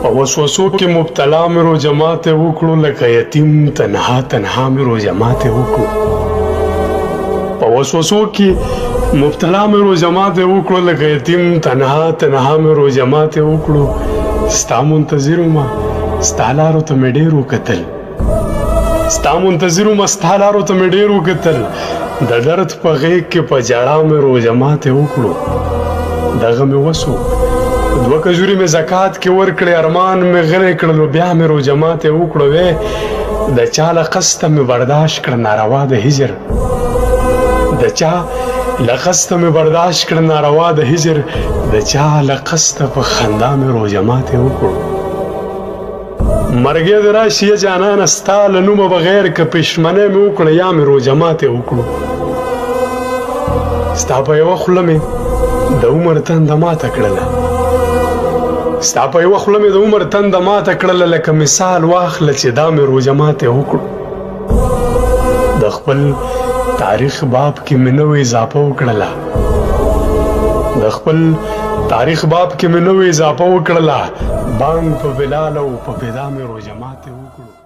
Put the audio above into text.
په وسوسو کې مبتلا مې روژه ماتې وکړو لکه یتیم تنها تنها مې روژه ماتې وکړو په وسوسو کې مبتلا مې روژه ماتې وکړو لکه یتیم تنها تنها مې روژه ماتې وکړو ستا منتظر ومه ستا لارو ته مې ډېر وکتل ستا منتظر ومه ستا لارو ته مې ډېر وکتل د درد په غېږ کې په ژړا مې روژه ماتې وکړو دغه مې وسو 2 کجوري مې زکات کې ورکړې ارمان مې غلی کړلو بیا مې روژه ماتې وکړو وې د چا له قسته مې برداشت کړ ناروا د هجر د چا له قسته مې برداشت کړ ناروا د هجر د چا له قسته په خندا مې روژه ماتې وکړو مرګې د راشي جانانه ستا له نومه بغیر که پښمنۍ مې وکړه یا مې روژه ماتې وکړو ستا په یوه خوله مې د عمر تنده ماته کړله ستا په یوه خوله مې د عمر تنده ماته کړله لکه مثال واخله چې دا مې روژه ماتې وکړو د خپل تاریخ باب کې مې نوې اضافه وکړله د خپل تاریخ باب کې مې نوې اضافه وکړله بانګ په بلال او په پیدا مې روژه ماتې وکړو